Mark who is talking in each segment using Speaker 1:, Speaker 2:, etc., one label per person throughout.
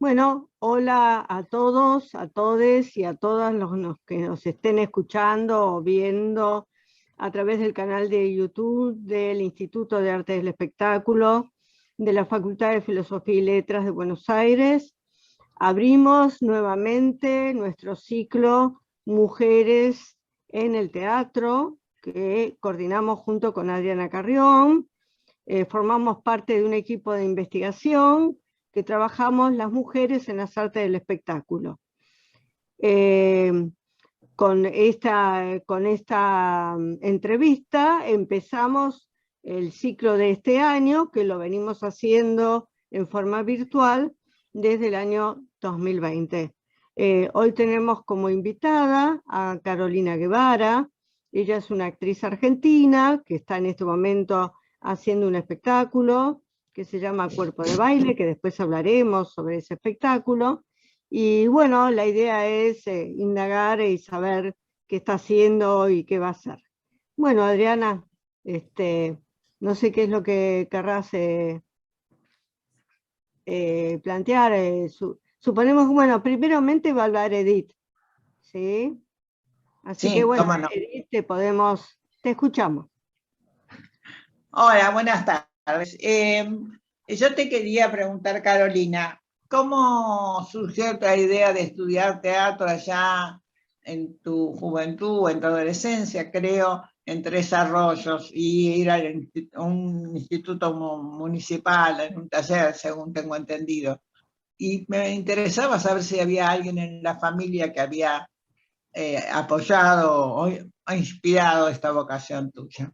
Speaker 1: Bueno, hola a todos, a todes y a todas los que nos estén escuchando o viendo a través del canal de YouTube del Instituto de Artes del Espectáculo de la Facultad de Filosofía y Letras de Buenos Aires. Abrimos nuevamente nuestro ciclo Mujeres en el Teatro, que coordinamos junto con Adriana Carrión. Formamos parte de un equipo de investigación que trabajamos las mujeres en las artes del espectáculo. Con esta entrevista empezamos el ciclo de este año, que lo venimos haciendo en forma virtual desde el año 2020. Hoy tenemos como invitada a Carolina Guevara. Ella es una actriz argentina que está en este momento haciendo un espectáculo que se llama Cuerpo de Baile, que después hablaremos sobre ese espectáculo. Y bueno, la idea es indagar y saber qué está haciendo y qué va a hacer. Bueno, Adriana, no sé qué es lo que querrás plantear. Suponemos, bueno, primeramente va a hablar Edith, ¿sí? Así
Speaker 2: Sí,
Speaker 1: que bueno,
Speaker 2: cómo no.
Speaker 1: Edith, te escuchamos.
Speaker 2: Hola, buenas tardes. Yo te quería preguntar, Carolina, ¿cómo surgió esta idea de estudiar teatro allá en tu juventud o en tu adolescencia, creo, en Tres Arroyos, y ir a un instituto municipal, en un taller, según tengo entendido? Y me interesaba saber si había alguien en la familia que había apoyado o inspirado esta vocación tuya.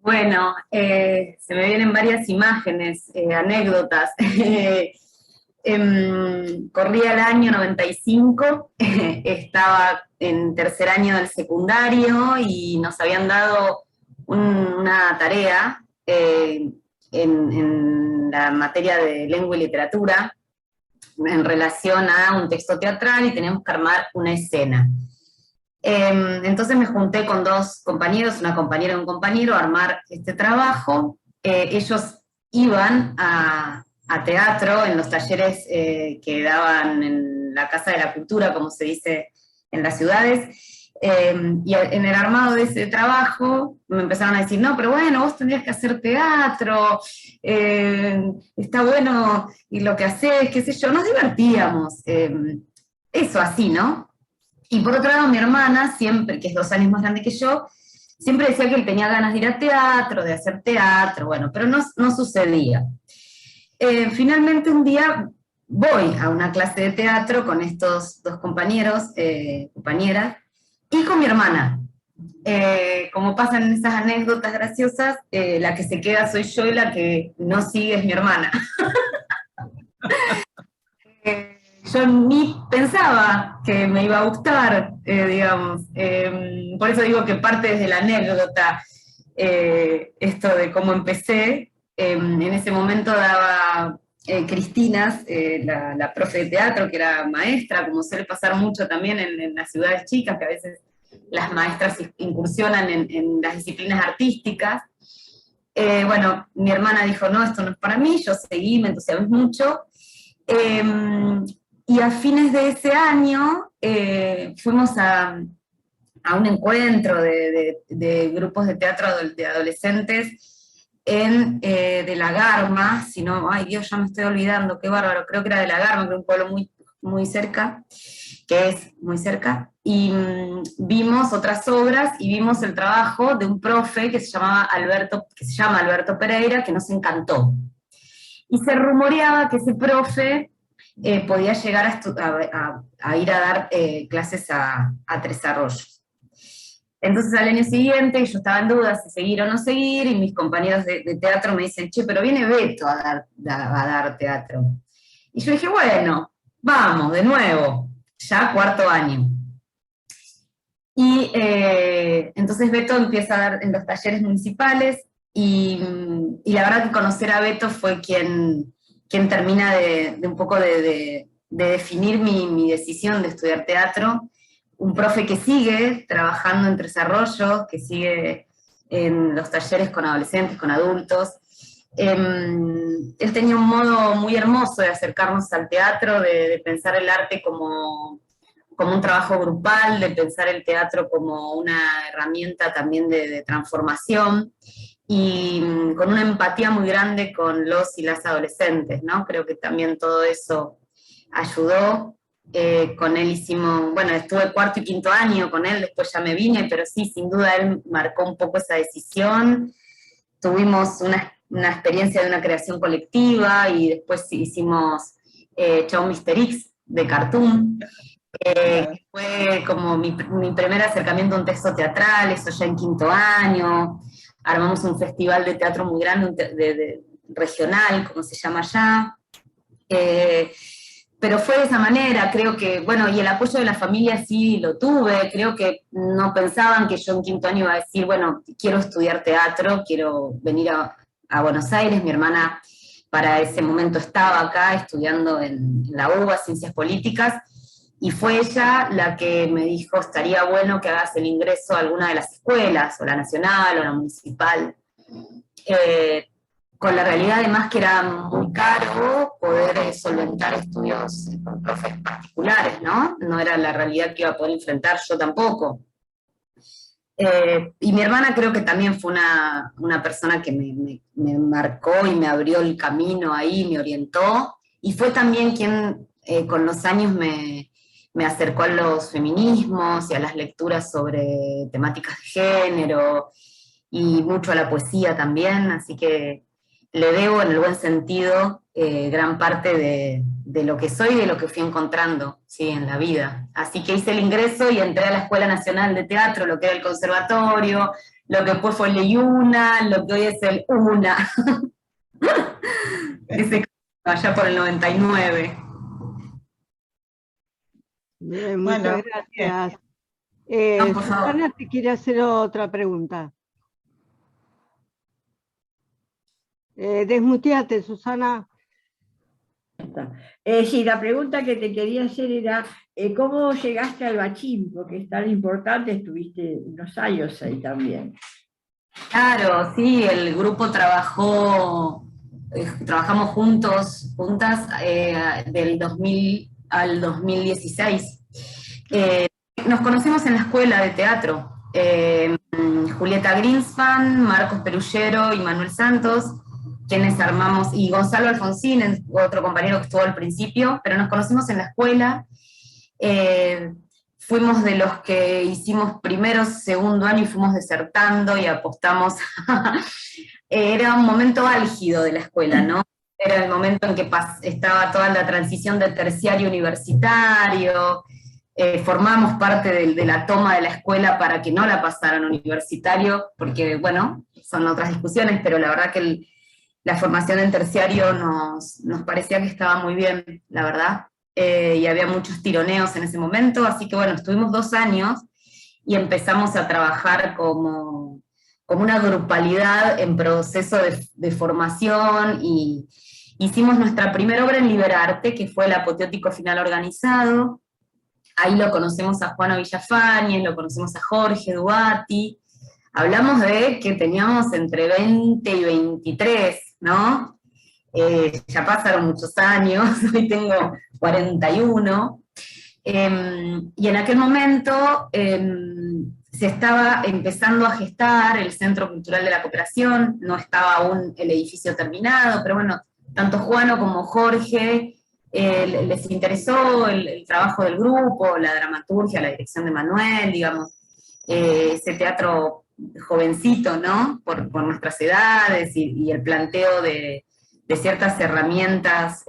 Speaker 3: Bueno, se me vienen varias imágenes, anécdotas. Corría el año 95, estaba en tercer año del secundario y nos habían dado una tarea en la materia de lengua y literatura en relación a un texto teatral y teníamos que armar una escena. Entonces me junté con dos compañeros, una compañera y un compañero, a armar este trabajo. Ellos iban a teatro en los talleres que daban en la Casa de la Cultura, como se dice en las ciudades, y en el armado de ese trabajo me empezaron a decir, no, pero bueno, vos tendrías que hacer teatro, está bueno y lo que haces, qué sé yo, nos divertíamos, eso así, ¿no? Y por otro lado, mi hermana, siempre, que es 2 años más grande que yo, siempre decía que él tenía ganas de ir a teatro, de hacer teatro, bueno, pero no sucedía. Finalmente un día voy a una clase de teatro con estos dos compañeros, compañeras, y con mi hermana. Como pasan en esas anécdotas graciosas, la que se queda soy yo y la que no sigue es mi hermana. Yo ni pensaba que me iba a gustar, digamos. Por eso digo que parte desde la anécdota esto de cómo empecé. En ese momento daba Cristinas, la profe de teatro, que era maestra, como suele pasar mucho también en las ciudades chicas, que a veces las maestras incursionan en las disciplinas artísticas. Bueno, mi hermana dijo, no, esto no es para mí, yo seguí, me entusiasmé mucho. Y a fines de ese año fuimos a un encuentro de grupos de teatro de adolescentes de La Garma, si no, ay Dios, ya me estoy olvidando, qué bárbaro, creo que era de La Garma, que es un pueblo muy cerca, que es muy cerca, y vimos otras obras y vimos el trabajo de un profe que se llama Alberto Pereira, que nos encantó. Y se rumoreaba que ese profe podía llegar a ir a dar clases a Tres Arroyos. Entonces al año siguiente yo estaba en duda si seguir o no seguir, y mis compañeros de teatro me dicen, che, pero viene Beto a dar teatro. Y yo dije, bueno, vamos, de nuevo, ya 4º año. Y entonces Beto empieza a dar en los talleres municipales, y la verdad que conocer a Beto fue quien termina de un poco de definir mi decisión de estudiar teatro. Un profe que sigue trabajando en Tres Arroyos, que sigue en los talleres con adolescentes, con adultos, Él tenía un modo muy hermoso de acercarnos al teatro, de pensar el arte como un trabajo grupal, de pensar el teatro como una herramienta también de transformación, y con una empatía muy grande con los y las adolescentes, ¿no? Creo que también todo eso ayudó. Con él hicimos, bueno, estuve cuarto y quinto año con él, después ya me vine, pero sí, sin duda él marcó un poco esa decisión. Tuvimos una experiencia de una creación colectiva, y después hicimos Chau Mister X de Cartoon, que fue como mi primer acercamiento a un texto teatral, eso ya en quinto año. Armamos un festival de teatro muy grande, regional, como se llama allá. Pero fue de esa manera, creo que, bueno, y el apoyo de la familia sí lo tuve. Creo que no pensaban que yo en quinto año iba a decir, bueno, quiero estudiar teatro, quiero venir a Buenos Aires. Mi hermana para ese momento estaba acá estudiando en la UBA, Ciencias Políticas, y fue ella la que me dijo, estaría bueno que hagas el ingreso a alguna de las escuelas, o la nacional, o la municipal, con la realidad además que era muy caro poder solventar estudios con profes particulares, ¿no? No era la realidad que iba a poder enfrentar yo tampoco. Y mi hermana creo que también fue una persona que me marcó y me abrió el camino ahí, me orientó, y fue también quien con los años me acercó a los feminismos y a las lecturas sobre temáticas de género, y mucho a la poesía también, así que le debo en el buen sentido gran parte de lo que soy y de lo que fui encontrando, ¿sí?, en la vida. Así que hice el ingreso y entré a la Escuela Nacional de Teatro, lo que era el conservatorio, lo que después fue el IUNA, lo que hoy es el UNA. Ese allá por el 99.
Speaker 1: Bien, muchas
Speaker 2: Bueno,
Speaker 1: gracias.
Speaker 3: No, por favor.
Speaker 1: Susana te quiere hacer otra pregunta. Desmuteate, Susana.
Speaker 4: Sí, la pregunta que te quería hacer era, ¿cómo llegaste al bachín? Porque es tan importante, estuviste unos años ahí también.
Speaker 3: Claro, sí, el grupo trabajamos juntas, del 2000 al 2016. Nos conocimos en la escuela de teatro. Julieta Greenspan, Marcos Perullero y Manuel Santos, quienes armamos, y Gonzalo Alfonsín, otro compañero que estuvo al principio, pero nos conocimos en la escuela. Fuimos de los que hicimos primero, segundo año y fuimos desertando y apostamos. Era un momento álgido de la escuela, ¿no? Era el momento en que estaba toda la transición de terciario universitario. Formamos parte de la toma de la escuela para que no la pasaran universitario, porque, bueno, son otras discusiones, pero la verdad que la formación en terciario nos parecía que estaba muy bien, la verdad. Y había muchos tironeos en ese momento, así que bueno, estuvimos 2 años y empezamos a trabajar como una grupalidad en proceso de formación, y hicimos nuestra primera obra en Liberarte, que fue el apoteótico final organizado. Ahí lo conocemos a Juano Villafañez, lo conocemos a Jorge Duati. Hablamos de que teníamos entre 20 y 23, ¿no? Ya pasaron muchos años, hoy tengo 41, y en aquel momento se estaba empezando a gestar el Centro Cultural de la Cooperación, no estaba aún el edificio terminado, pero bueno, tanto Juano como Jorge les interesó el trabajo del grupo, la dramaturgia, la dirección de Manuel, digamos, ese teatro jovencito, ¿no? Por nuestras edades y el planteo de ciertas herramientas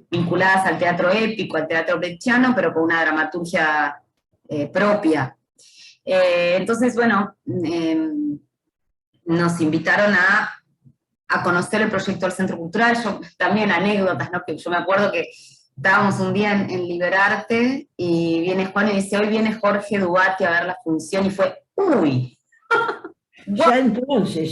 Speaker 3: vinculadas al teatro épico, al teatro brechtiano, pero con una dramaturgia propia. Entonces, bueno, nos invitaron a conocer el proyecto del Centro Cultural. Yo también anécdotas, ¿no? Que yo me acuerdo que estábamos un día en Liberarte y viene Juan y dice, hoy viene Jorge Duati a ver la función, y fue, ¡uy!
Speaker 4: Ya entonces.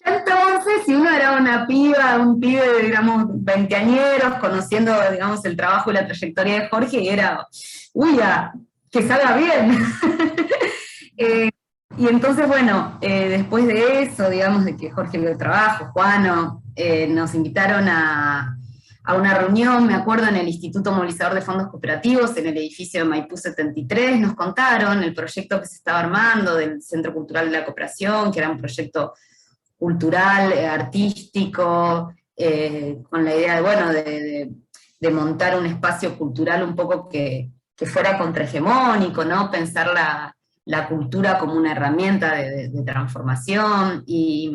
Speaker 3: Entonces, si uno era una piba, un pibe, digamos, veinteañeros, conociendo, digamos, el trabajo y la trayectoria de Jorge, y era, uy, que salga bien. Y entonces, bueno, después de eso, digamos, de que Jorge lo trabajo, Juano, nos invitaron a una reunión, me acuerdo, en el Instituto Movilizador de Fondos Cooperativos, en el edificio de Maipú 73, nos contaron el proyecto que se estaba armando del Centro Cultural de la Cooperación, que era un proyecto cultural, artístico, con la idea de, bueno, de montar un espacio cultural un poco que fuera contrahegemónico, ¿no? Pensar la cultura como una herramienta de transformación, y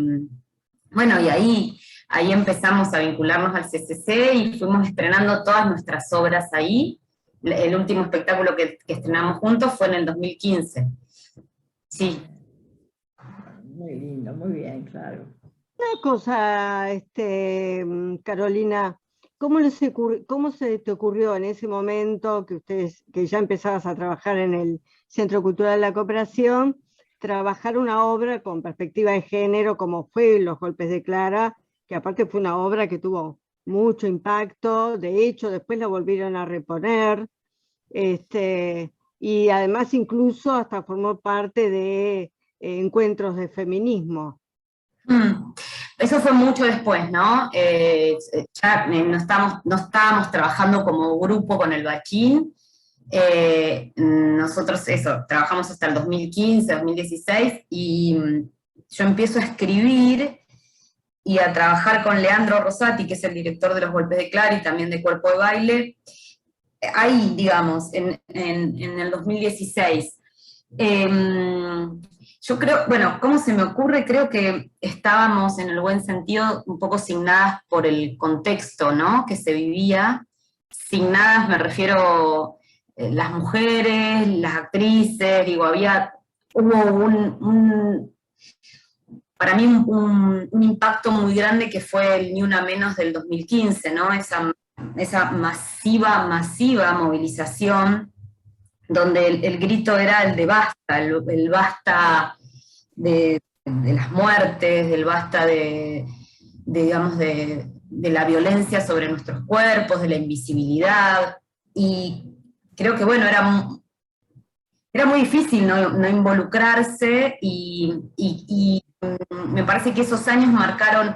Speaker 3: bueno, y ahí empezamos a vincularnos al CCC y fuimos estrenando todas nuestras obras ahí. El último espectáculo que estrenamos juntos fue en el 2015. Sí.
Speaker 4: Muy lindo, muy bien, claro.
Speaker 1: Una cosa, Carolina, ¿cómo se te ocurrió en ese momento que ya empezabas a trabajar en el Centro Cultural de la Cooperación, trabajar una obra con perspectiva de género como fue Los Golpes de Clara, que aparte fue una obra que tuvo mucho impacto, de hecho después la volvieron a reponer, y además incluso hasta formó parte de encuentros de feminismo?
Speaker 3: Eso fue mucho después, ¿no? Ya no estábamos trabajando como grupo con el Bachín. Nosotros trabajamos hasta el 2015, 2016, y yo empiezo a escribir y a trabajar con Leandro Rosati, que es el director de Los Golpes de Clara y también de Cuerpo de Baile, ahí, digamos, en el 2016. Yo creo, bueno, ¿cómo se me ocurre? Creo que estábamos, en el buen sentido, un poco signadas por el contexto, ¿no?, que se vivía. Signadas, me refiero, las mujeres, las actrices, digo, hubo para mí un impacto muy grande que fue el Ni Una Menos del 2015, ¿no? Esa masiva movilización, donde el grito era el de basta, el basta de las muertes, del basta digamos, de la violencia sobre nuestros cuerpos, de la invisibilidad, y creo que, bueno, era muy difícil no involucrarse, y me parece que esos años marcaron,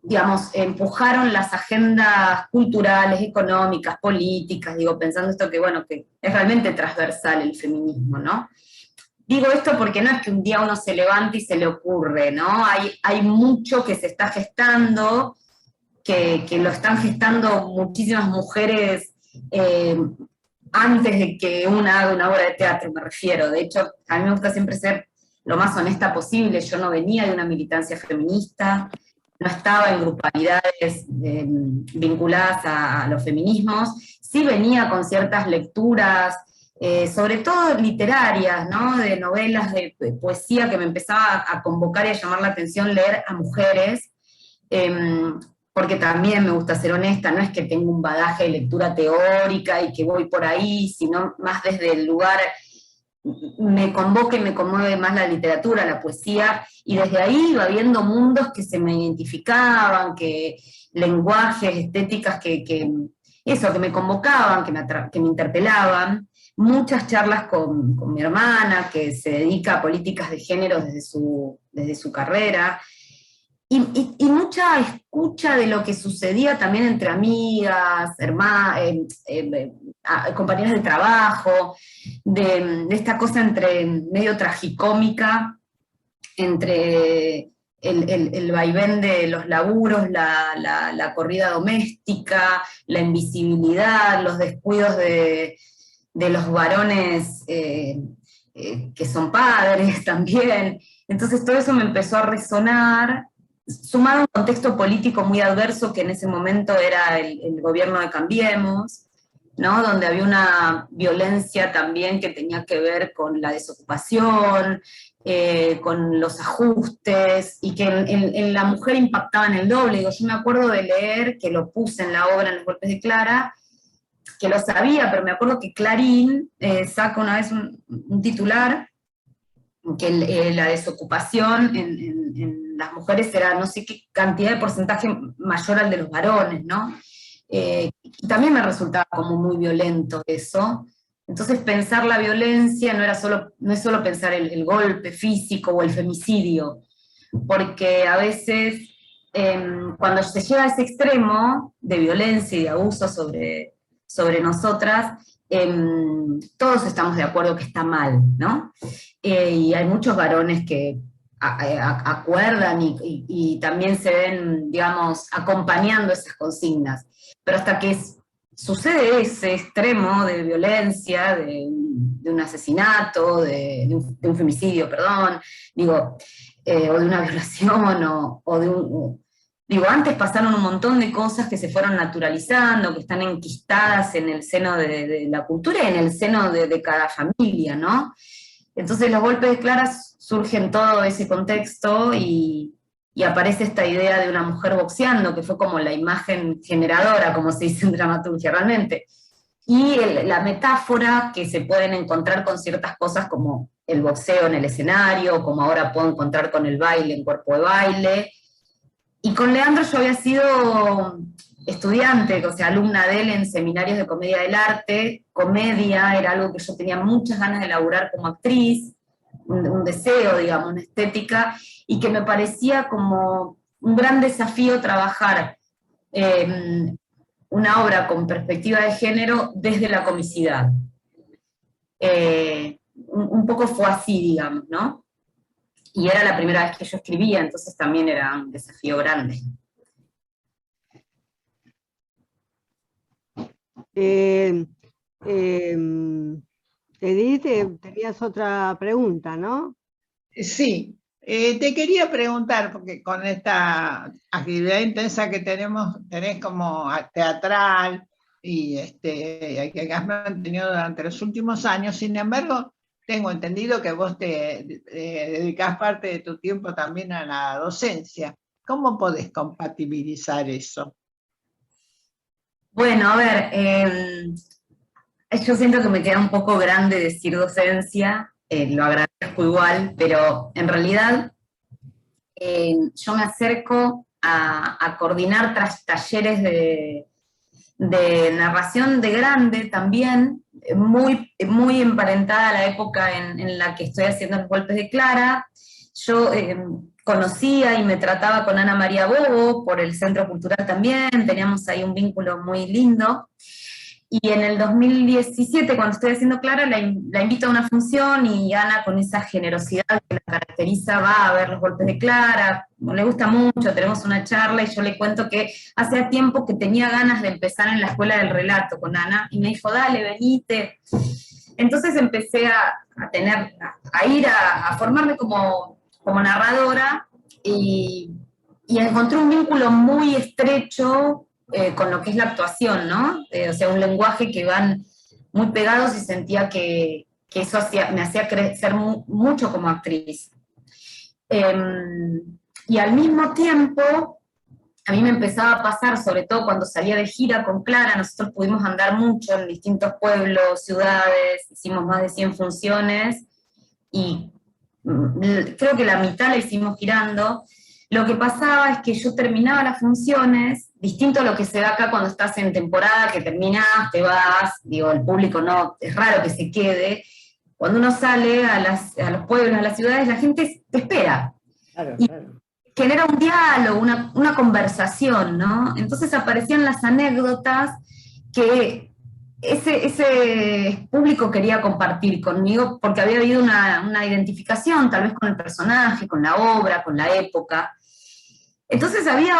Speaker 3: digamos, empujaron las agendas culturales, económicas, políticas, digo, pensando esto que, bueno, que es realmente transversal el feminismo, ¿no? Digo esto porque no es que un día uno se levante y se le ocurre, ¿no? Hay mucho que se está gestando, que lo están gestando muchísimas mujeres antes de que una haga una obra de teatro, me refiero. De hecho, a mí me gusta siempre ser lo más honesta posible. Yo no venía de una militancia feminista, no estaba en grupalidades vinculadas a los feminismos, sí venía con ciertas lecturas, sobre todo literarias, ¿no?, de novelas, de poesía, que me empezaba a convocar y a llamar la atención leer a mujeres, porque también me gusta ser honesta, no es que tengo un bagaje de lectura teórica y que voy por ahí, sino más desde el lugar, me convoca y me conmueve más la literatura, la poesía, y desde ahí iba viendo mundos que se me identificaban, lenguajes, estéticas que me convocaban, que me interpelaban. Muchas charlas con mi hermana, que se dedica a políticas de género desde su carrera, y mucha escucha de lo que sucedía también entre amigas, compañeras de trabajo, de esta cosa entre medio tragicómica, entre el vaivén de los laburos, la corrida doméstica, la invisibilidad, los descuidos de los varones que son padres también. Entonces todo eso me empezó a resonar, sumado a un contexto político muy adverso que en ese momento era el gobierno de Cambiemos, ¿no?, donde había una violencia también que tenía que ver con la desocupación, con los ajustes, y que en la mujer impactaban el doble. Digo, yo me acuerdo de leer, que lo puse en la obra en Los Golpes de Clara, que lo sabía, pero me acuerdo que Clarín saca una vez un titular, que la desocupación en las mujeres era no sé qué cantidad de porcentaje mayor al de los varones, ¿no? Y también me resultaba como muy violento eso, Entonces pensar la violencia no es solo pensar el golpe físico o el femicidio, porque a veces cuando se llega a ese extremo de violencia y de abuso sobre nosotras, todos estamos de acuerdo que está mal, ¿no? Y hay muchos varones que acuerdan y también se ven, digamos, acompañando esas consignas. Pero hasta que sucede ese extremo de violencia, de un asesinato, de un femicidio, perdón, digo, o de una violación, o de un... Digo, antes pasaron un montón de cosas que se fueron naturalizando, que están enquistadas en el seno de la cultura y en el seno de cada familia, ¿no? Entonces los golpes de Clara surgen todo ese contexto y aparece esta idea de una mujer boxeando, que fue como la imagen generadora, como se dice en dramaturgia realmente. Y la metáfora que se pueden encontrar con ciertas cosas como el boxeo en el escenario, como ahora puedo encontrar con el baile en Cuerpo de Baile. Y con Leandro yo había sido estudiante, o sea, alumna de él en seminarios de comedia del arte. Comedia era algo que yo tenía muchas ganas de elaborar como actriz, un deseo, digamos, una estética, y que me parecía como un gran desafío trabajar una obra con perspectiva de género desde la comicidad. Un poco fue así, digamos, ¿no? Y era la primera vez que yo escribía, entonces también era un desafío grande.
Speaker 1: Edith, tenías otra pregunta, ¿no?
Speaker 2: Sí, te quería preguntar, porque con esta actividad intensa que tenés como teatral y que has mantenido durante los últimos años, sin embargo, tengo entendido que vos te dedicás parte de tu tiempo también a la docencia. ¿Cómo podés compatibilizar eso?
Speaker 3: Bueno, a ver, yo siento que me queda un poco grande decir docencia, lo agradezco igual, pero en realidad yo me acerco a coordinar talleres de narración de grande también, muy, muy emparentada a la época en la que estoy haciendo los golpes de Clara. Yo conocía y me trataba con Ana María Bobo por el Centro Cultural también, teníamos ahí un vínculo muy lindo. Y en el 2017, cuando estoy haciendo Clara, la invito a una función y Ana, con esa generosidad que la caracteriza, va a ver los golpes de Clara, le gusta mucho, tenemos una charla y yo le cuento que hace tiempo que tenía ganas de empezar en la escuela del relato con Ana, y me dijo, dale, venite. Entonces empecé a ir a formarme como narradora y encontré un vínculo muy estrecho con lo que es la actuación, ¿no? O sea, un lenguaje que van muy pegados y sentía que eso me hacía crecer mucho como actriz. Y al mismo tiempo, a mí me empezaba a pasar, sobre todo cuando salía de gira con Clara, nosotros pudimos andar mucho en distintos pueblos, ciudades, hicimos más de 100 funciones, y creo que la mitad la hicimos girando. Lo que pasaba es que yo terminaba las funciones, distinto a lo que se da acá cuando estás en temporada, que terminás, te vas, digo, el público no, es raro que se quede. Cuando uno sale a los pueblos, a las ciudades, la gente te espera.
Speaker 4: Claro,
Speaker 3: y
Speaker 4: claro.
Speaker 3: genera un diálogo, una conversación, ¿no? Entonces aparecían las anécdotas que ese público quería compartir conmigo, porque había habido una identificación, tal vez con el personaje, con la obra, con la época. Entonces había,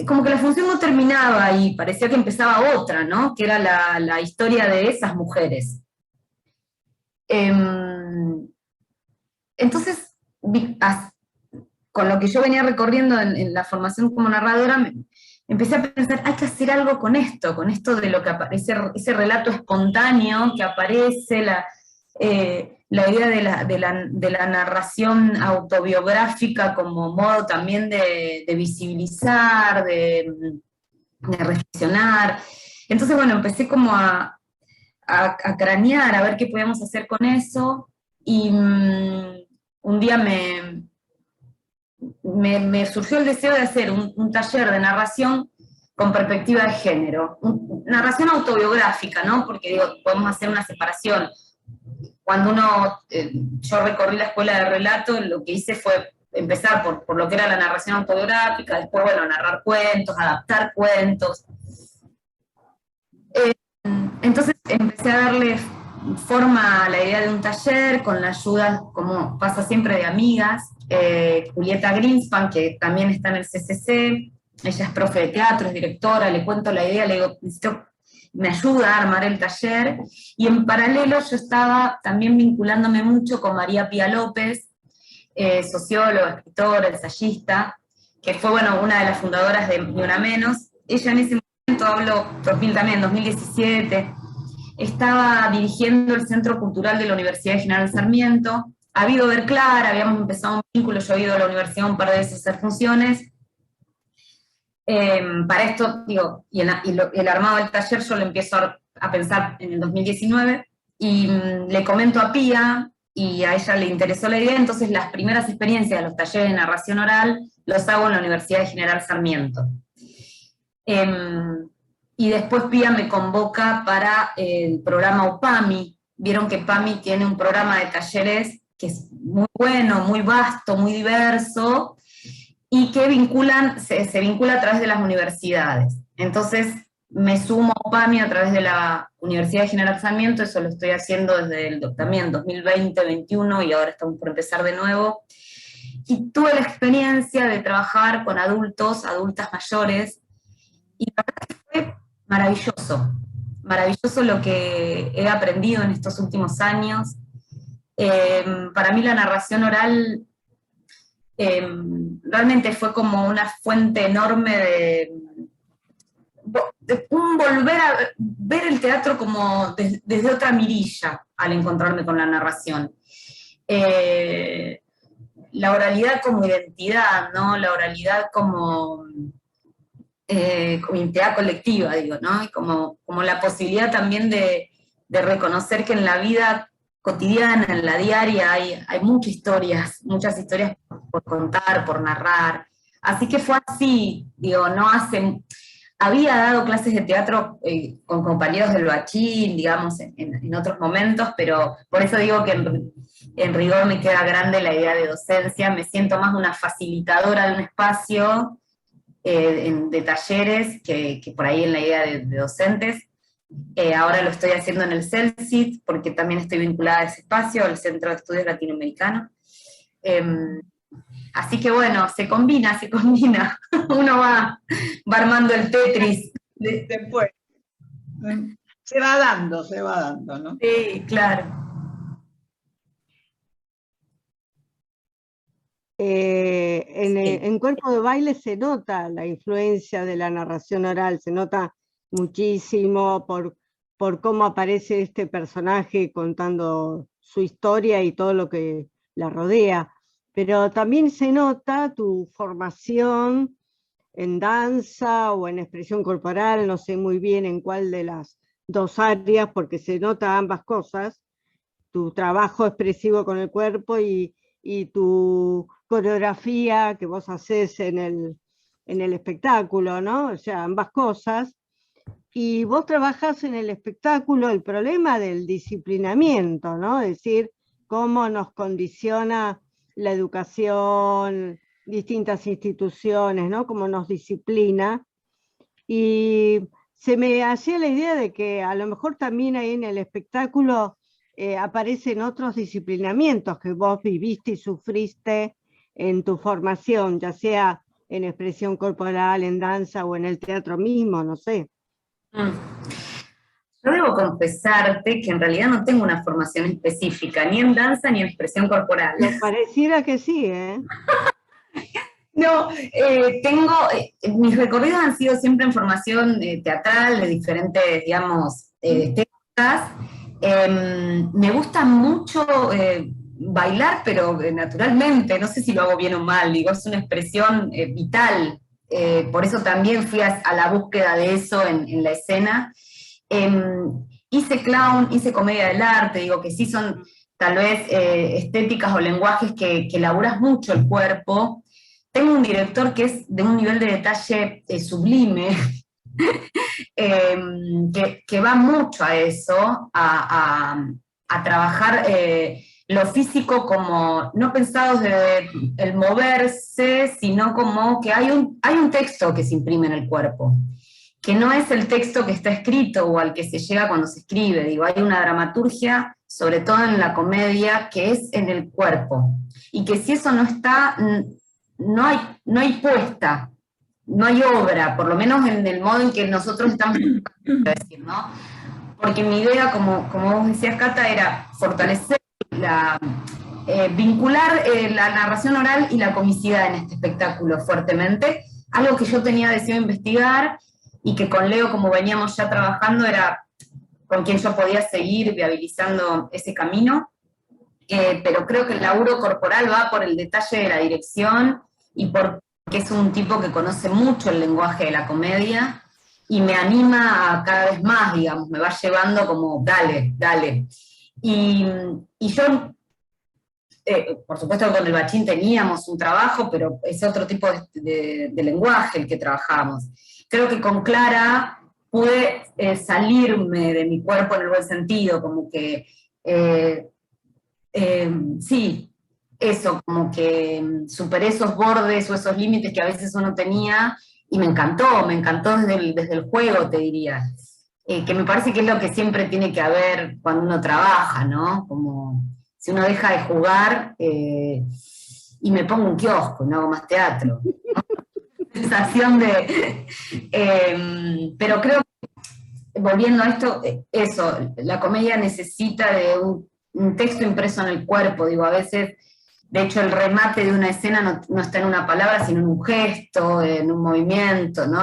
Speaker 3: como que la función no terminaba ahí, parecía que empezaba otra, ¿no? Que era la historia de esas mujeres. Entonces, con lo que yo venía recorriendo en la formación como narradora, empecé a pensar, hay que hacer algo con esto de lo que aparece, ese relato espontáneo que aparece, la idea de la narración autobiográfica como modo también de visibilizar, de reflexionar. Entonces, bueno, empecé como a cranear, a ver qué podíamos hacer con eso, y un día me surgió el deseo de hacer un taller de narración con perspectiva de género. Narración autobiográfica, ¿no? Porque digo, podemos hacer una separación. Cuando yo recorrí la escuela de relato, lo que hice fue empezar por lo que era la narración autobiográfica, después, bueno, narrar cuentos, adaptar cuentos. Entonces empecé a darle forma a la idea de un taller con la ayuda, como pasa siempre, de amigas. Julieta Greenspan, que también está en el CCC, ella es profe de teatro, es directora, le cuento la idea, le digo, me ayuda a armar el taller, y en paralelo yo estaba también vinculándome mucho con María Pía López, socióloga, escritora, ensayista, que fue, bueno, una de las fundadoras de Ni Una Menos. Ella en ese momento, hablo 2017, estaba dirigiendo el Centro Cultural de la Universidad de General Sarmiento. Ha ido a ver Clara, habíamos empezado un vínculo, yo he ido a la universidad un par de veces a hacer funciones. Para esto, digo, el armado del taller yo lo empiezo a pensar en el 2019, y le comento a Pía, y a ella le interesó la idea, entonces las primeras experiencias de los talleres de narración oral los hago en la Universidad de General Sarmiento. Y después Pía me convoca para el programa UPAMI. Vieron que PAMI tiene un programa de talleres que es muy bueno, muy vasto, muy diverso, y que se vincula a través de las universidades. Entonces me sumo a UPAMI a través de la Universidad de General Sarmiento, eso lo estoy haciendo desde también 2020-21, y ahora estamos por empezar de nuevo. Y tuve la experiencia de trabajar con adultas mayores, y la verdad que fue maravilloso, maravilloso lo que he aprendido en estos últimos años. Para mí la narración oral realmente fue como una fuente enorme de volver a ver el teatro como desde otra mirilla al encontrarme con la narración. La oralidad como identidad, ¿no? La oralidad como identidad colectiva, digo, ¿no? Y como la posibilidad también de reconocer que en la vida cotidiana, en la diaria, hay muchas historias por contar, por narrar. Así que fue así, digo, había dado clases de teatro con compañeros del bachín, digamos, en otros momentos, pero por eso digo que en rigor me queda grande la idea de docencia. Me siento más una facilitadora de un espacio de talleres que por ahí en la idea de docentes. Ahora lo estoy haciendo en el CELCIT, porque también estoy vinculada a ese espacio, al Centro de Estudios Latinoamericanos. Así que bueno, se combina, uno va armando el Tetris.
Speaker 2: Después. Se va dando, ¿no?
Speaker 3: Sí, claro.
Speaker 1: En Cuerpo de Baile se nota la influencia de la narración oral, se nota muchísimo por cómo aparece este personaje contando su historia y todo lo que la rodea, pero también se nota tu formación en danza o en expresión corporal, no sé muy bien en cuál de las dos áreas, porque se nota ambas cosas, tu trabajo expresivo con el cuerpo y tu coreografía que vos haces en el espectáculo, ¿no? O sea, ambas cosas. Y vos trabajás en el espectáculo el problema del disciplinamiento, ¿no? Es decir, cómo nos condiciona la educación, distintas instituciones, ¿no? Cómo nos disciplina. Y se me hacía la idea de que a lo mejor también ahí en el espectáculo aparecen otros disciplinamientos que vos viviste y sufriste en tu formación, ya sea en expresión corporal, en danza o en el teatro mismo, no sé.
Speaker 3: Yo debo confesarte que en realidad no tengo una formación específica, ni en danza ni en expresión corporal.
Speaker 1: Me pareciera que sí, ¿eh?
Speaker 3: No, mis recorridos han sido siempre en formación teatral, de diferentes, digamos, técnicas. Me gusta mucho bailar, pero naturalmente, no sé si lo hago bien o mal, digo, es una expresión vital. Por eso también fui a la búsqueda de eso en la escena. Hice clown, hice comedia del arte, digo que sí son tal vez estéticas o lenguajes que elaboras mucho el cuerpo. Tengo un director que es de un nivel de detalle sublime, que va mucho a eso, a trabajar lo físico como, no pensado desde el moverse, sino como que hay un texto que se imprime en el cuerpo, que no es el texto que está escrito o al que se llega cuando se escribe, digo, hay una dramaturgia, sobre todo en la comedia, que es en el cuerpo, y que si eso no está, no hay puesta, no hay obra, por lo menos en el modo en que nosotros estamos decir, ¿no? Porque mi idea, como vos decías, Cata, era fortalecer, vincular la narración oral y la comicidad en este espectáculo fuertemente, algo que yo tenía deseado investigar y que con Leo, como veníamos ya trabajando, era con quien yo podía seguir viabilizando ese camino, pero creo que el laburo corporal va por el detalle de la dirección y porque es un tipo que conoce mucho el lenguaje de la comedia y me anima a cada vez más, digamos, me va llevando como, dale, dale. Y yo, por supuesto con el Bachín teníamos un trabajo, pero es otro tipo de lenguaje el que trabajamos. Creo que con Clara pude salirme de mi cuerpo en el buen sentido, como que, sí, eso, como que superé esos bordes o esos límites que a veces uno tenía, y me encantó desde el juego, te diría. Que me parece que es lo que siempre tiene que haber cuando uno trabaja, ¿no? Como si uno deja de jugar y me pongo un kiosco, no hago más teatro, ¿no? Sensación de... pero creo que, volviendo a esto, eso, la comedia necesita de un texto impreso en el cuerpo, digo, a veces, de hecho el remate de una escena no está en una palabra, sino en un gesto, en un movimiento, ¿no?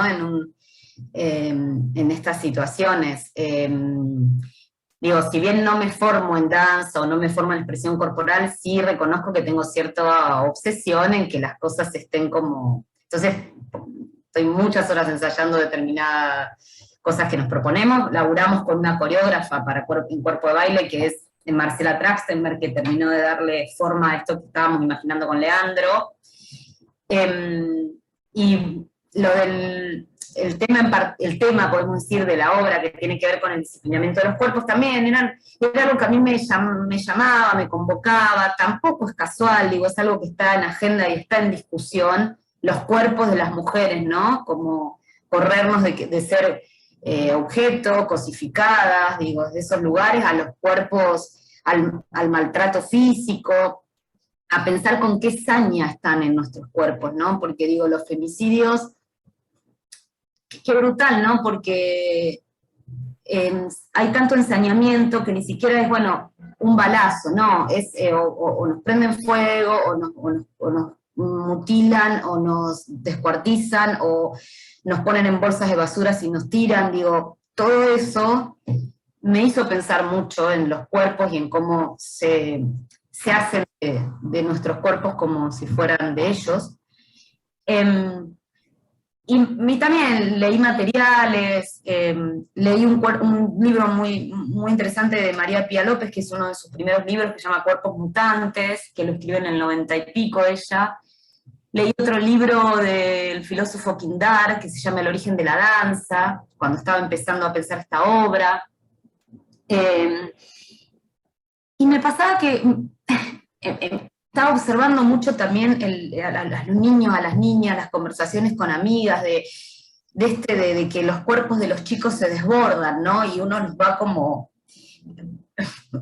Speaker 3: En estas situaciones. Digo, si bien no me formo en danza o no me formo en expresión corporal, sí reconozco que tengo cierta obsesión en que las cosas estén como... Entonces, estoy muchas horas ensayando determinadas cosas que nos proponemos, laburamos con una coreógrafa en cuerpo de baile, que es Marcela Trachtenberg, que terminó de darle forma a esto que estábamos imaginando con Leandro. Y lo del el tema, podemos decir, de la obra que tiene que ver con el disciplinamiento de los cuerpos también, era algo que a mí me llamaba, me convocaba, tampoco es casual, digo, es algo que está en agenda y está en discusión, los cuerpos de las mujeres, ¿no? Como corrernos de ser objeto, cosificadas, digo, de esos lugares a los cuerpos, al maltrato físico, a pensar con qué saña están en nuestros cuerpos, ¿no? Porque digo, los femicidios, qué brutal, ¿no? Porque hay tanto ensañamiento que ni siquiera es, bueno, un balazo, no, es o nos prenden fuego, o nos mutilan, o nos descuartizan, o nos ponen en bolsas de basuras y nos tiran, digo, todo eso me hizo pensar mucho en los cuerpos y en cómo se hacen de nuestros cuerpos como si fueran de ellos. Y también leí materiales, leí un libro muy, muy interesante de María Pía López, que es uno de sus primeros libros, que se llama Cuerpos Mutantes, que lo escribió en el 90 y pico ella. Leí otro libro del filósofo Pindar, que se llama El origen de la danza, cuando estaba empezando a pensar esta obra. Y me pasaba que estaba observando mucho también a los niños, a las niñas, las conversaciones con amigas, de que los cuerpos de los chicos se desbordan, ¿no? Y uno los va como...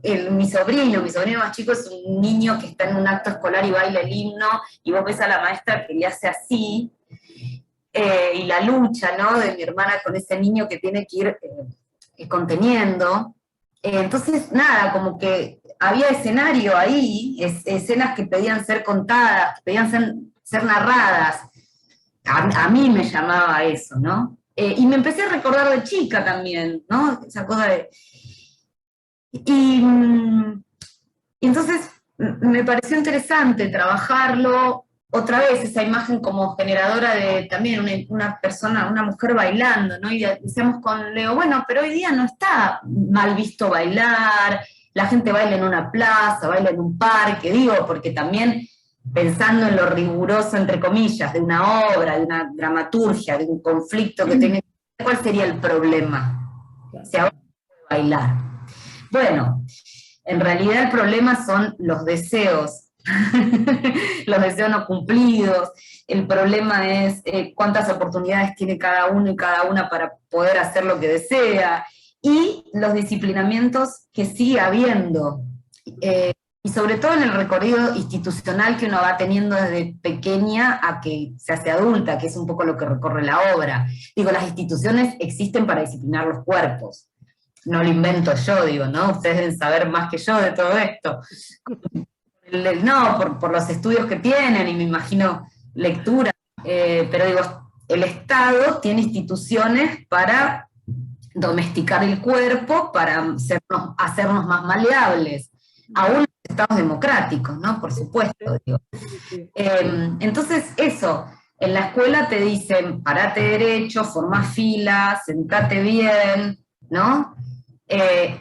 Speaker 3: Mi sobrino más chico es un niño que está en un acto escolar y baila el himno, y vos ves a la maestra que le hace así, y la lucha, ¿no? De mi hermana con ese niño que tiene que ir conteniendo. Entonces, nada, como que había escenario ahí, escenas que pedían ser contadas, que pedían ser narradas. A mí me llamaba eso, ¿no? Y me empecé a recordar de chica también, ¿no? Esa cosa de... Y entonces me pareció interesante trabajarlo, otra vez esa imagen como generadora de también una persona, una mujer bailando, ¿no? Y decíamos con Leo, bueno, pero hoy día no está mal visto bailar, la gente baila en una plaza, baila en un parque, digo, porque también pensando en lo riguroso, entre comillas, de una obra, de una dramaturgia, de un conflicto que tiene ¿cuál sería el problema? Si ahora puede bailar. Bueno, en realidad el problema son los deseos, los deseos no cumplidos. El problema es cuántas oportunidades tiene cada uno y cada una para poder hacer lo que desea, y los disciplinamientos que sigue habiendo. Y sobre todo en el recorrido institucional que uno va teniendo desde pequeña a que se hace adulta, que es un poco lo que recorre la obra. Digo, las instituciones existen para disciplinar los cuerpos. No lo invento yo, digo, ¿no? Ustedes deben saber más que yo de todo esto. No, por los estudios que tienen, y me imagino lectura, pero digo, el Estado tiene instituciones para domesticar el cuerpo, para hacernos más maleables, aún los estados democráticos, ¿no? Por supuesto, digo. Entonces, eso, en la escuela te dicen, parate derecho, formá fila, sentate bien, ¿no?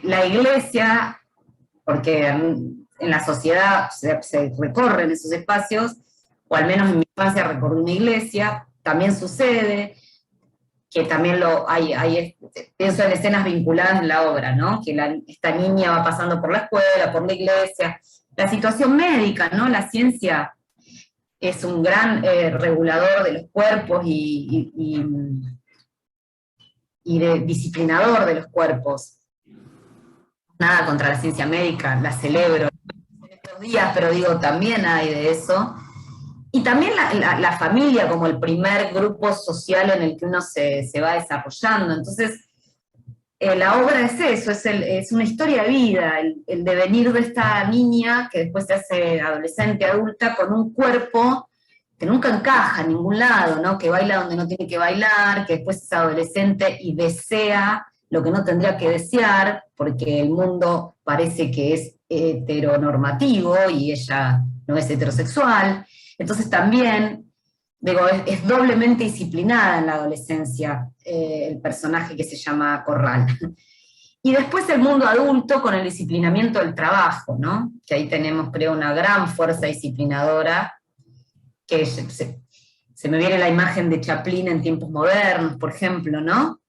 Speaker 3: La iglesia, porque en la sociedad se recorren esos espacios, o al menos en mi infancia recorrí una iglesia, también sucede, que también pienso en escenas vinculadas en la obra, ¿no? Que esta niña va pasando por la escuela, por la iglesia, la situación médica, ¿no? La ciencia es un gran regulador de los cuerpos y disciplinador de los cuerpos. Nada contra la ciencia médica, la celebro en estos días, pero digo, también hay de eso. Y también la familia como el primer grupo social en el que uno se va desarrollando. Entonces, la obra es eso, es una historia de vida, el devenir de esta niña que después se hace adolescente, adulta, con un cuerpo que nunca encaja en ningún lado, ¿no? Que baila donde no tiene que bailar, que después es adolescente y desea lo que no tendría que desear, porque el mundo parece que es heteronormativo y ella no es heterosexual. Entonces también, digo, es doblemente disciplinada en la adolescencia el personaje que se llama Corral. Y después el mundo adulto con el disciplinamiento del trabajo, ¿no? Que ahí tenemos, creo, una gran fuerza disciplinadora, que se me viene la imagen de Chaplin en tiempos modernos, por ejemplo, ¿no?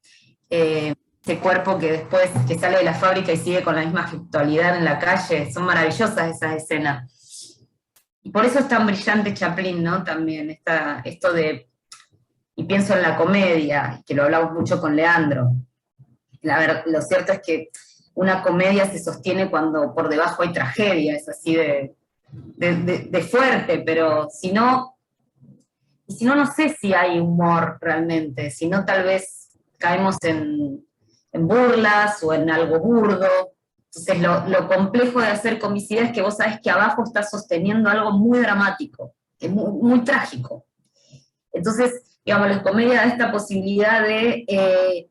Speaker 3: Ese cuerpo que después que sale de la fábrica y sigue con la misma gestualidad en la calle, son maravillosas esas escenas. Y por eso es tan brillante Chaplin, ¿no? También esto de, y pienso en la comedia, que lo hablamos mucho con Leandro. Lo cierto es que una comedia se sostiene cuando por debajo hay tragedia, es así de fuerte, pero si no, no sé si hay humor realmente, si no tal vez caemos en burlas o en algo burdo. Entonces lo complejo de hacer comicidad es que vos sabés que abajo estás sosteniendo algo muy dramático, que es muy, muy trágico. Entonces, digamos, la comedia da esta posibilidad de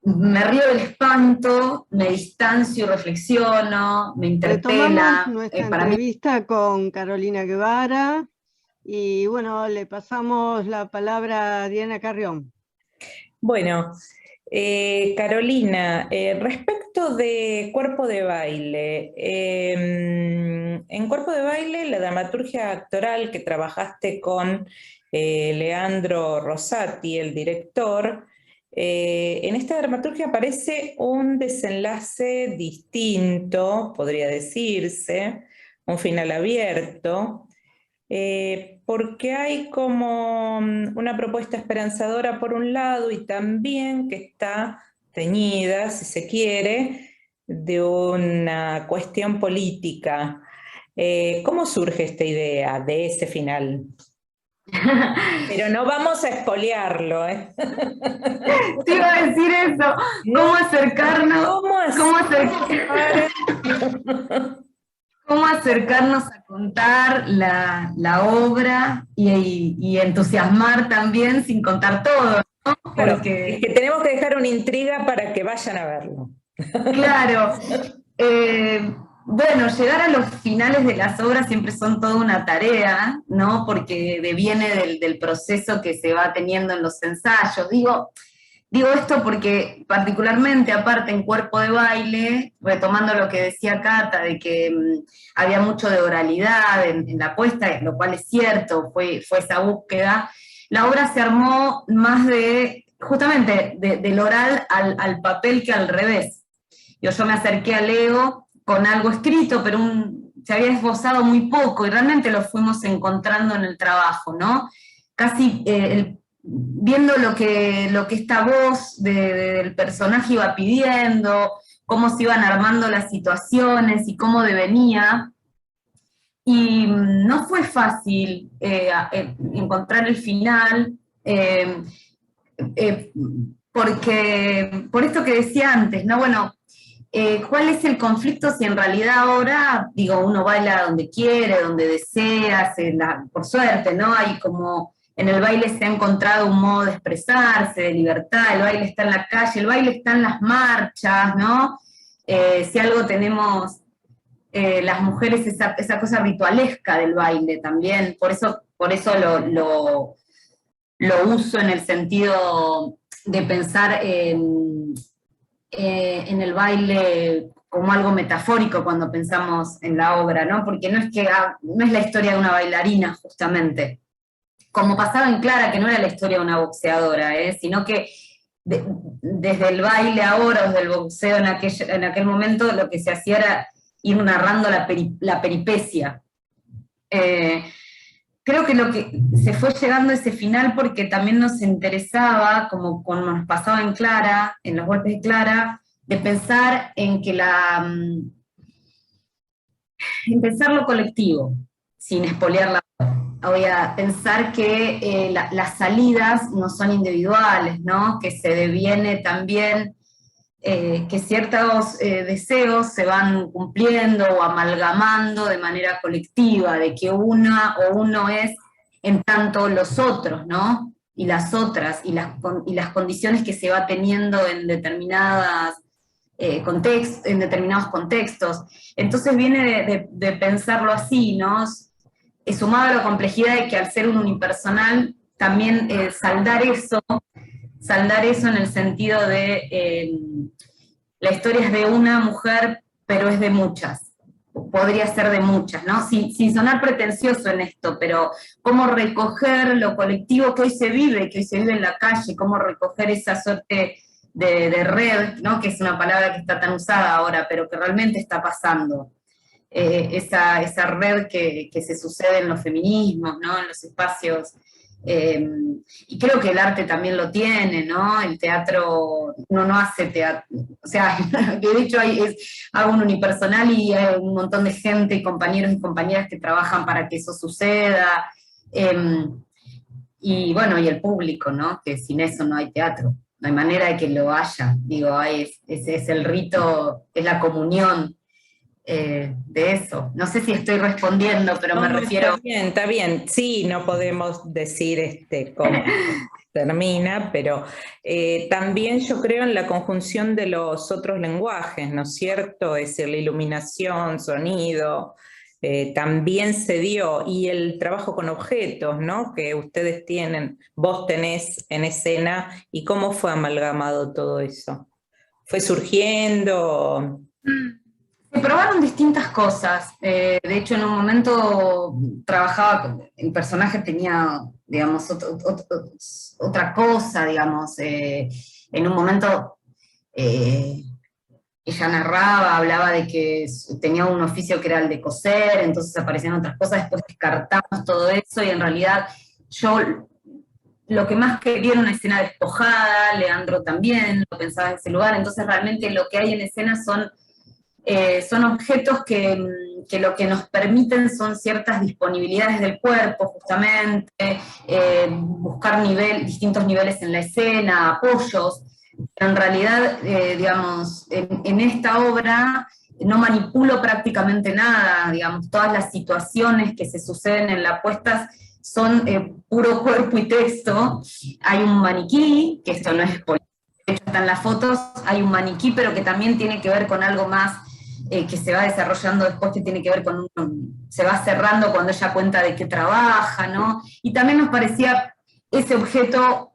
Speaker 3: me río del espanto, me distancio, reflexiono, me interpela.
Speaker 1: Retomamos nuestra entrevista con Carolina Guevara y bueno, le pasamos la palabra a Diana Carrión.
Speaker 5: Bueno, Carolina, respecto de Cuerpo de Baile, en Cuerpo de Baile la dramaturgia actoral que trabajaste con Leandro Rosati, el director, en esta dramaturgia aparece un desenlace distinto, podría decirse, un final abierto, porque hay como una propuesta esperanzadora por un lado y también que está teñida, si se quiere, de una cuestión política. ¿Cómo surge esta idea de ese final? Pero no vamos a espolearlo, ¿eh?
Speaker 3: Te iba a decir eso. ¿Cómo acercarnos? ¿Cómo acercarnos a contar la obra y entusiasmar también sin contar todo, ¿no?
Speaker 5: Claro, porque es que tenemos que dejar una intriga para que vayan a verlo.
Speaker 3: Claro. Bueno, llegar a los finales de las obras siempre son toda una tarea, ¿no? Porque deviene del proceso que se va teniendo en los ensayos. Digo esto porque particularmente, aparte en Cuerpo de Baile, retomando lo que decía Cata, de que había mucho de oralidad en la puesta, lo cual es cierto, fue esa búsqueda, la obra se armó más de justamente del oral al papel que al revés. Yo me acerqué a Leo con algo escrito, pero se había esbozado muy poco, y realmente lo fuimos encontrando en el trabajo, ¿no? Casi viendo lo que esta voz del personaje iba pidiendo, cómo se iban armando las situaciones y cómo devenía. Y no fue fácil encontrar el final, porque, por esto que decía antes, ¿no? Bueno, ¿cuál es el conflicto si en realidad ahora, digo, uno baila donde quiere, donde desea, por suerte, ¿no? Hay como, en el baile se ha encontrado un modo de expresarse, de libertad, el baile está en la calle, el baile está en las marchas, ¿no? Si algo tenemos las mujeres, esa cosa ritualesca del baile también, por eso lo uso en el sentido de pensar en el baile como algo metafórico cuando pensamos en la obra, ¿no? Porque no es la historia de una bailarina, justamente, como pasaba en Clara, que no era la historia de una boxeadora, sino que desde el baile ahora, o desde el boxeo en aquel momento, lo que se hacía era ir narrando la peripecia. Creo que lo que se fue llegando a ese final porque también nos interesaba, como nos pasaba en Clara, en los golpes de Clara, de pensar en que en pensar lo colectivo, sin espolear la voy a pensar que las salidas no son individuales, ¿no? Que se deviene también que ciertos deseos se van cumpliendo o amalgamando de manera colectiva, de que una o uno es en tanto los otros, ¿no? Y las otras, y las condiciones que se va teniendo en determinados contextos. Entonces viene de pensarlo así, ¿no? Sumado a la complejidad de que al ser un unipersonal, también saldar eso en el sentido de la historia es de una mujer, pero es de muchas, podría ser de muchas, ¿no? Sin sonar pretencioso en esto, pero cómo recoger lo colectivo que hoy se vive en la calle, cómo recoger esa suerte de red, ¿no? Que es una palabra que está tan usada ahora, pero que realmente está pasando. Esa red que se sucede en los feminismos, ¿no? En los espacios. Y creo que el arte también lo tiene, ¿no? El teatro, uno no hace teatro, o sea, de hecho hago un unipersonal y hay un montón de gente y compañeros y compañeras que trabajan para que eso suceda, y bueno, y el público, ¿no? Que sin eso no hay teatro, no hay manera de que lo haya, digo, ese es el rito, es la comunión de eso. No sé si estoy respondiendo, pero me refiero...
Speaker 5: Está bien. Sí, no podemos decir cómo termina, pero también yo creo en la conjunción de los otros lenguajes, ¿no es cierto? Es decir, la iluminación, sonido, también se dio, y el trabajo con objetos, ¿no? Que ustedes tienen, vos tenés en escena, y cómo fue amalgamado todo eso. ¿Fue surgiendo?
Speaker 3: Se probaron distintas cosas. De hecho, en un momento trabajaba, el personaje tenía, digamos, otra cosa, digamos. En un momento ella narraba, hablaba de que tenía un oficio que era el de coser, entonces aparecían otras cosas, después descartamos todo eso, y en realidad yo lo que más quería era una escena despojada, Leandro también lo pensaba en ese lugar, entonces realmente lo que hay en escena son objetos que lo que nos permiten son ciertas disponibilidades del cuerpo, justamente, buscar distintos niveles en la escena, apoyos, pero en realidad, digamos, en esta obra no manipulo prácticamente nada, digamos, todas las situaciones que se suceden en la puesta son puro cuerpo y texto. Hay un maniquí, que esto no es spoiler, de hecho está en las fotos, hay un maniquí, pero que también tiene que ver con algo más que se va desarrollando después, que tiene que ver con se va cerrando cuando ella cuenta de qué trabaja, ¿no? Y también nos parecía ese objeto,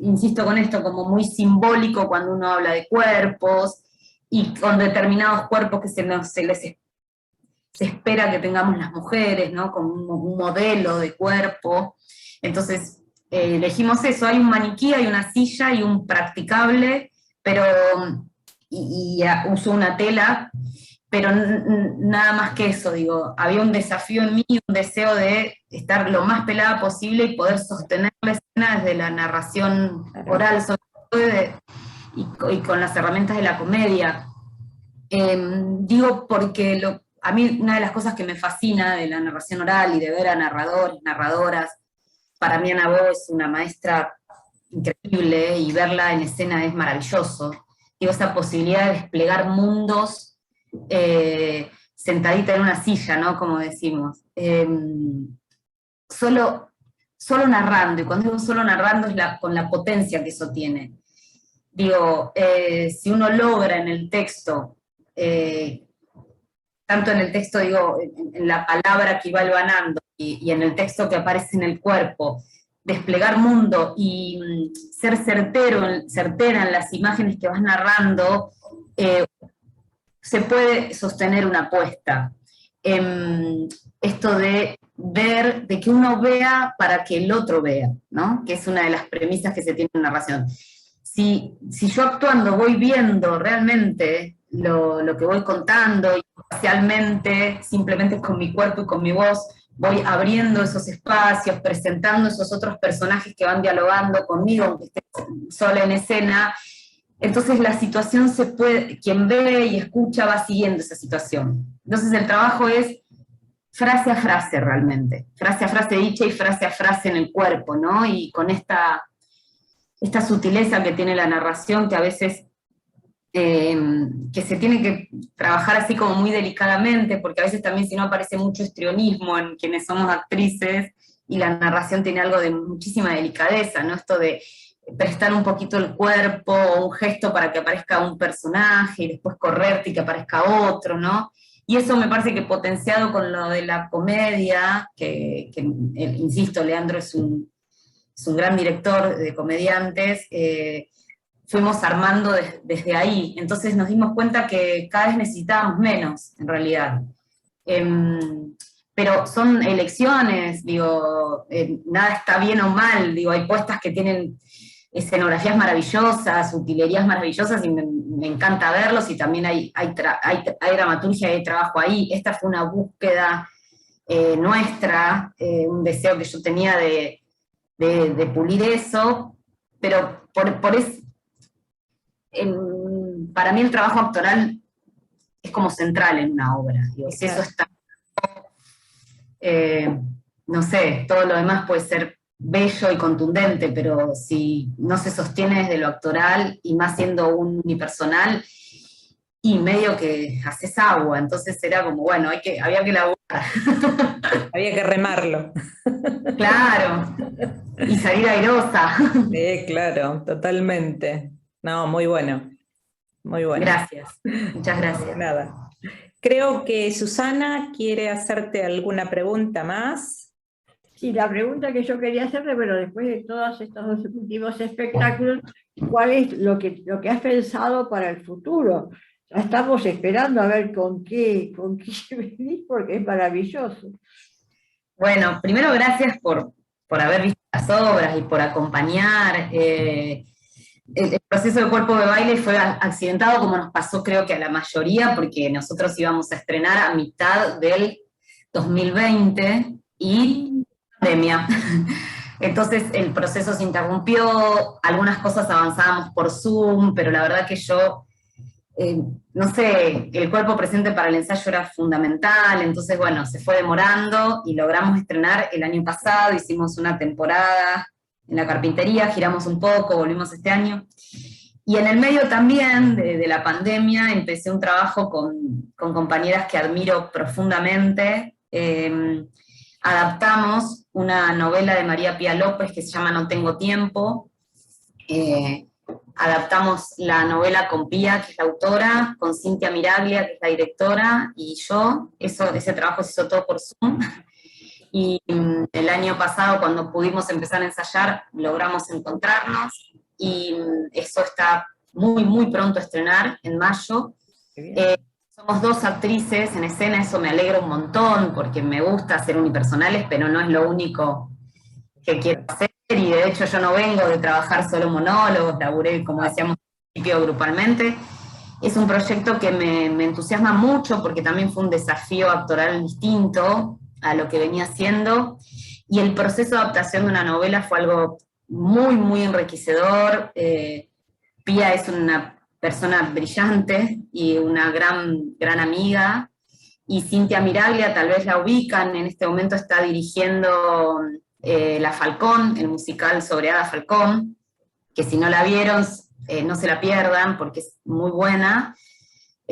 Speaker 3: insisto con esto, como muy simbólico cuando uno habla de cuerpos, y con determinados cuerpos que se espera que tengamos las mujeres, ¿no? Como un modelo de cuerpo. Entonces, elegimos eso, hay un maniquí, hay una silla y un practicable, pero, y uso una tela, pero nada más que eso, digo, había un desafío en mí, un deseo de estar lo más pelada posible y poder sostener la escena desde la narración oral, sobre todo, y con las herramientas de la comedia. Digo porque a mí una de las cosas que me fascina de la narración oral y de ver a narradores, narradoras, para mí Ana Bo es una maestra increíble y verla en escena es maravilloso. Digo, esa posibilidad de desplegar mundos sentadita en una silla, ¿no? Como decimos. Solo narrando, y cuando digo solo narrando es con la potencia que eso tiene. Digo, si uno logra en el texto, tanto en el texto, digo, en la palabra que va hilvanando y en el texto que aparece en el cuerpo, desplegar mundo y ser certera en las imágenes que vas narrando, se puede sostener una apuesta. Esto de ver, de que uno vea para que el otro vea, ¿no? Que es una de las premisas que se tiene en narración. Si yo actuando voy viendo realmente lo que voy contando, y especialmente simplemente con mi cuerpo y con mi voz, voy abriendo esos espacios, presentando esos otros personajes que van dialogando conmigo, aunque esté sola en escena, entonces la situación se puede, quien ve y escucha va siguiendo esa situación. Entonces el trabajo es frase a frase realmente, frase a frase dicha y frase a frase en el cuerpo, ¿no? Y con esta sutileza que tiene la narración, que a veces que se tiene que trabajar así como muy delicadamente, porque a veces también si no aparece mucho histrionismo en quienes somos actrices, y la narración tiene algo de muchísima delicadeza, ¿no? Esto de prestar un poquito el cuerpo o un gesto para que aparezca un personaje y después correrte y que aparezca otro, ¿no? Y eso me parece que potenciado con lo de la comedia, que insisto, Leandro es un gran director de comediantes, fuimos armando desde ahí. Entonces nos dimos cuenta que cada vez necesitábamos menos, en realidad. Pero son elecciones, digo, nada está bien o mal, digo, hay puestas que tienen escenografías maravillosas, utilerías maravillosas, y me encanta verlos, y también hay dramaturgia y hay trabajo ahí. Esta fue una búsqueda nuestra, un deseo que yo tenía de pulir eso, pero para mí el trabajo actoral es como central en una obra. Digo, si eso está, no sé, todo lo demás puede ser bello y contundente, pero si no se sostiene desde lo actoral, y más siendo un unipersonal, y medio que haces agua, entonces era como, bueno, había que laburar.
Speaker 5: Había que remarlo.
Speaker 3: Claro, y salir airosa.
Speaker 5: Sí, claro, totalmente. No, muy bueno, muy bueno.
Speaker 3: Gracias, muchas gracias.
Speaker 5: Nada. Creo que Susana quiere hacerte alguna pregunta más.
Speaker 4: Sí, la pregunta que yo quería hacerle, pero después de todos estos dos últimos espectáculos, ¿cuál es lo que has pensado para el futuro? Ya estamos esperando a ver con qué venís, porque es maravilloso.
Speaker 3: Bueno, primero gracias por haber visto las obras y por acompañar. El proceso de Cuerpo de Baile fue accidentado, como nos pasó creo que a la mayoría, porque nosotros íbamos a estrenar a mitad del 2020 y pandemia. Entonces el proceso se interrumpió, algunas cosas avanzábamos por Zoom, pero la verdad que yo, no sé, el cuerpo presente para el ensayo era fundamental, entonces bueno, se fue demorando y logramos estrenar el año pasado, hicimos una temporada en la Carpintería, giramos un poco, volvimos este año. Y en el medio también de la pandemia empecé un trabajo con compañeras que admiro profundamente. Adaptamos una novela de María Pía López que se llama No tengo tiempo. Adaptamos la novela con Pía, que es la autora, con Cintia Miraglia, que es la directora, y yo. Ese trabajo se hizo todo por Zoom. Y el año pasado, cuando pudimos empezar a ensayar, logramos encontrarnos, y eso está muy, muy pronto a estrenar, en mayo. Somos dos actrices en escena, eso me alegra un montón, porque me gusta hacer unipersonales, pero no es lo único que quiero hacer. y de hecho yo no vengo de trabajar solo monólogos, laburé, como decíamos al principio, grupalmente. Es un proyecto que me entusiasma mucho porque también fue un desafío actoral distinto a lo que venía haciendo, y el proceso de adaptación de una novela fue algo muy, muy enriquecedor. Pía es una persona brillante y una gran amiga, y Cintia Miraglia, tal vez la ubican, en este momento está dirigiendo La Falcón, el musical sobre Ada Falcón, que si no la vieron, no se la pierdan porque es muy buena.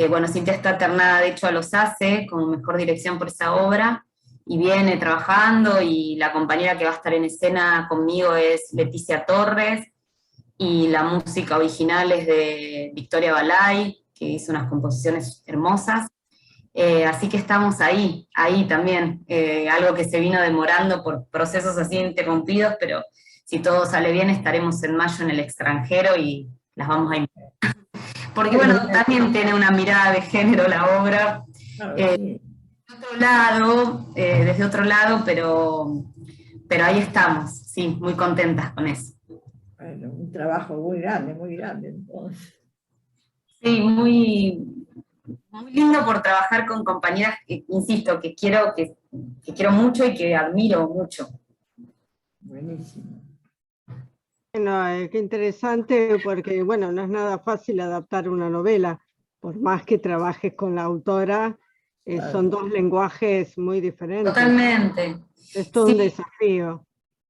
Speaker 3: Bueno, Cintia está ternada, de hecho, a los ACE como mejor dirección por esa obra, y viene trabajando, y la compañera que va a estar en escena conmigo es Leticia Torres, y la música original es de Victoria Balay, que hizo unas composiciones hermosas. Así que estamos ahí también, algo que se vino demorando por procesos así interrumpidos, pero si todo sale bien estaremos en mayo en el extranjero y las vamos a invitar. Porque bueno, también tiene una mirada de género la obra,
Speaker 4: Sí.
Speaker 3: desde otro lado, pero ahí estamos, sí, muy contentas con eso.
Speaker 4: Bueno, un trabajo muy grande, entonces.
Speaker 3: Sí, muy lindo por trabajar con compañeras que, insisto, que quiero mucho y que admiro mucho.
Speaker 4: Buenísimo.
Speaker 1: Bueno, qué interesante, porque bueno, no es nada fácil adaptar una novela, por más que trabajes con la autora,
Speaker 4: Claro.
Speaker 1: son dos lenguajes muy diferentes.
Speaker 3: Totalmente.
Speaker 1: Es todo
Speaker 3: Sí,
Speaker 1: un desafío.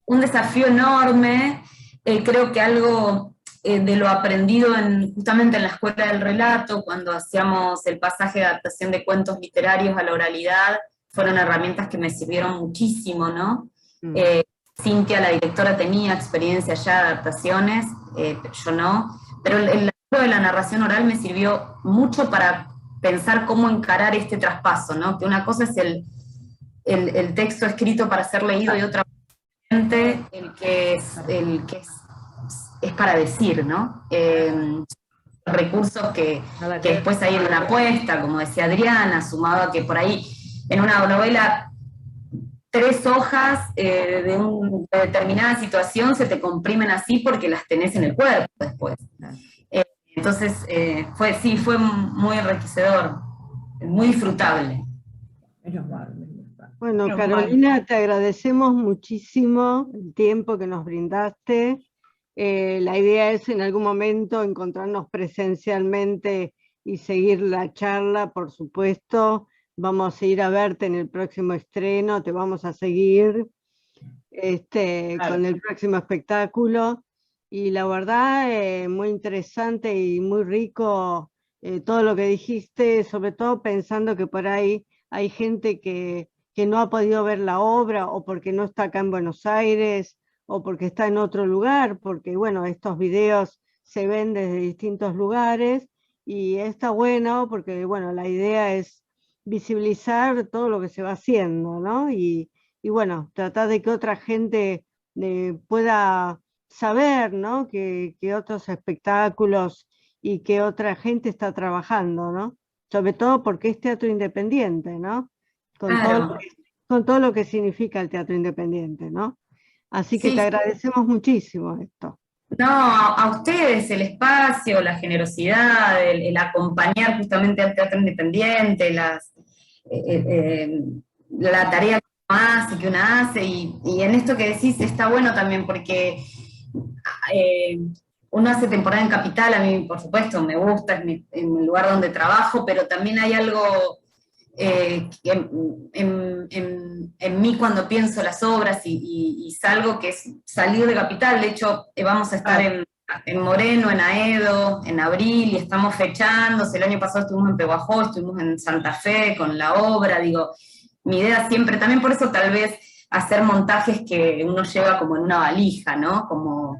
Speaker 3: un desafío enorme, creo que algo de lo aprendido justamente en la Escuela del Relato, cuando hacíamos el pasaje de adaptación de cuentos literarios a la oralidad, fueron herramientas que me sirvieron muchísimo, ¿no? Cintia, la directora, tenía experiencia ya de adaptaciones, yo no, pero el laburo de la narración oral me sirvió mucho para pensar cómo encarar este traspaso, ¿no? Que una cosa es el texto escrito para ser leído, y otra el que es para decir, ¿no? Recursos que después hay en una apuesta, como decía Adriana, sumado a que por ahí en una novela 3 hojas de una determinada situación se te comprimen así porque las tenés en el cuerpo después. Entonces, fue muy enriquecedor, muy disfrutable.
Speaker 4: Menos mal.
Speaker 1: Bueno,
Speaker 2: Menos
Speaker 1: Carolina, te agradecemos muchísimo el tiempo que nos brindaste. La idea es en algún momento encontrarnos presencialmente y seguir la charla, por supuesto. Vamos a ir a verte en el próximo estreno, te vamos a seguir con el próximo espectáculo. Y la verdad, muy interesante y muy rico todo lo que dijiste, sobre todo pensando que por ahí hay gente que no ha podido ver la obra, o porque no está acá en Buenos Aires, o porque está en otro lugar, porque bueno, estos videos se ven desde distintos lugares, y está bueno porque bueno, la idea es visibilizar todo lo que se va haciendo, ¿no? Y bueno, tratar de que otra gente pueda saber, ¿no? Que otros espectáculos y que otra gente está trabajando, ¿no? Sobre todo porque es teatro independiente, ¿no?
Speaker 3: Claro.
Speaker 1: Con todo lo que significa el teatro independiente, ¿no? Así que
Speaker 3: Sí,
Speaker 1: te agradecemos muchísimo esto.
Speaker 3: no, a ustedes el espacio, la generosidad, el acompañar justamente al teatro independiente, la tarea que uno hace, y en esto que decís está bueno también porque uno hace temporada en Capital, a mí por supuesto me gusta, en el lugar donde trabajo, pero también hay algo en mí cuando pienso las obras y salgo, que es salir de Capital. De hecho, vamos a estar en Moreno, en Aedo, en abril, y estamos fechándose. El año pasado estuvimos en Pehuajó, estuvimos en Santa Fe con la obra. Digo, mi idea siempre, también por eso tal vez hacer montajes que uno lleva como en una valija, ¿no? Como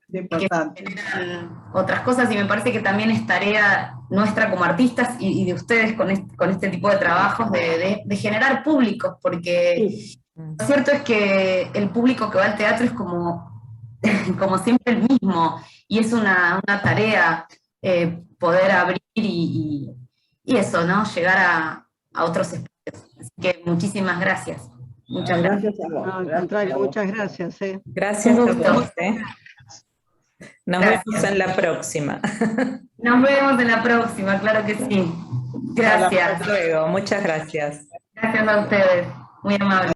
Speaker 2: importante.
Speaker 3: que generan otras cosas, y me parece que también es tarea nuestra como artistas y de ustedes con este tipo de trabajos de generar públicos, porque lo cierto es que el público que va al teatro es como siempre el mismo, y es una tarea poder abrir y eso, ¿no? Llegar a otros espacios. Así que muchísimas gracias. Muchas gracias.
Speaker 4: Gracias a vos.
Speaker 1: No, al
Speaker 4: gracias
Speaker 1: contrario,
Speaker 4: a vos.
Speaker 1: muchas gracias.
Speaker 5: Gracias a
Speaker 3: Un gusto.
Speaker 5: vos. Nos
Speaker 3: Gracias.
Speaker 5: vemos en la próxima.
Speaker 3: Nos vemos en la próxima, claro que sí. Gracias.
Speaker 5: Hasta luego, muchas gracias.
Speaker 3: Gracias a ustedes. Muy amables.